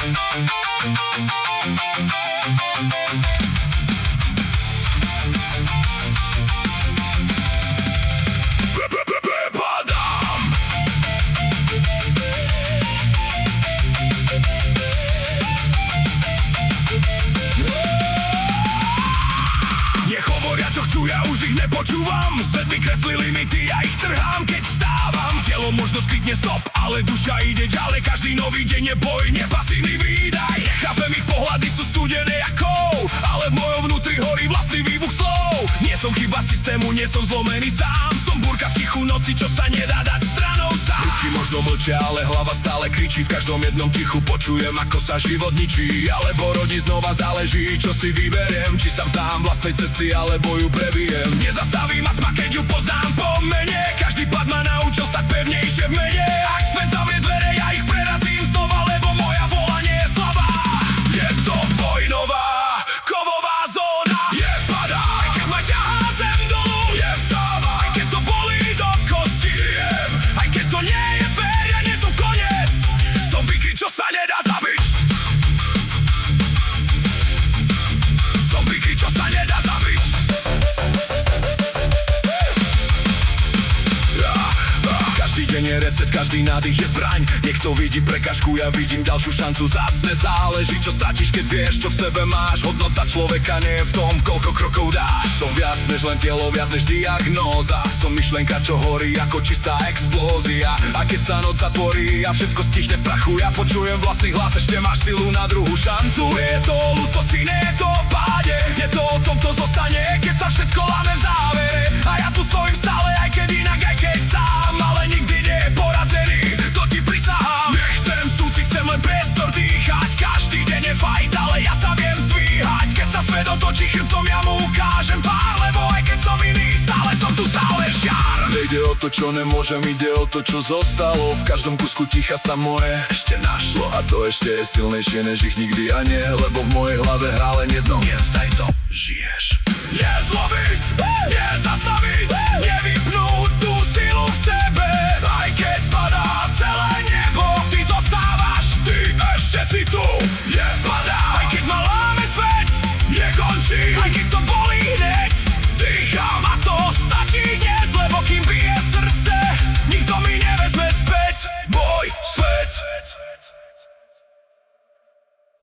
Nech hovoria čo chcú, ja už ich nepočúvam. Svet mi kreslí limity, ja ich trhám, keď vstávam. Telo možno skritne stop, ale duša ide ďalej. Každý nový deň je boj, nepasívny výdaj. Nechápem, ich pohľady sú studené ako kov, ale v mojom vnútri horí vlastný výbuch slov. Nie som chyba systému, nie som zlomený sám. Som búrka v tichu noci, čo sa nedá dať stranou sám. Ruky možno mlčia, ale hlava stále kričí. V každom jednom tichu počujem, ako sa život ničí. Alebo rodí znova, záleží, čo si vyberiem. Či sa vzdám vlastnej cesty, alebo ju prebijem. Nezastaví ma tma, keď ju poznám po mene. Každý pad ma naučil stať pevnejšie v mene. Ak svet zavrie dvere, ja ich prerazím znova, lebo moja vôľa nie je slabá. Je to vojnová kovová zóna. Je padá, aj keď ma ťahá zem dolu. Je vstáva, aj keď to bolí do kosti. Žijem, aj keď to nie je fér, ja nie som koniec. Som vykryt, čo sa nedá zabiť. Som vykryt, čo sa nedá zabiť. Každý deň je reset, každý nádych je zbraň. Niekto vidí prekažku, ja vidím ďalšiu šancu. Zas nezáleží, čo stratíš, keď vieš, čo v sebe máš. Hodnota človeka nie je v tom, koľko krokov dáš. Som viac než len telo, viac než diagnóza. Som myšlenka, čo horí ako čistá explózia. A keď sa noc zatvorí a všetko stichne v prachu, ja počujem vlastný hlas, ešte máš silu na druhú šancu. Je to o lutosti, nie je to o páde. Je to o tom, kto zostane, keď sa všetko láme v závere. A ja tu stojím stále, aj keď inak, aj keď sám. Ale nikdy nie je porazený, to ti prisahám. Nechcem súcit, chcem len priestor dýchať. Každý deň je fajt, ale ja sa viem zdvíhať. Keď sa svet otočí chrbtom, ja mu ukážem pár. Lebo aj keď som iný, stále som tu, stále žiar. Nejde o to, čo nemôžem, ide o to, čo zostalo. V každom kusku ticha sa moje ešte našlo. A to ešte je silnejšie, než ich nikdy a nie. Lebo v mojej hlave hrá len jedno. Nevzdaj to, žiješ. Nezloviť, nezastaviť, nevypnúť tú silu v sebe. Aj keď spadá celé nebo, ty zostávaš, ty ešte si tu. Nepadá, aj keď ma láme svet, nekončí. Aj keď to bolí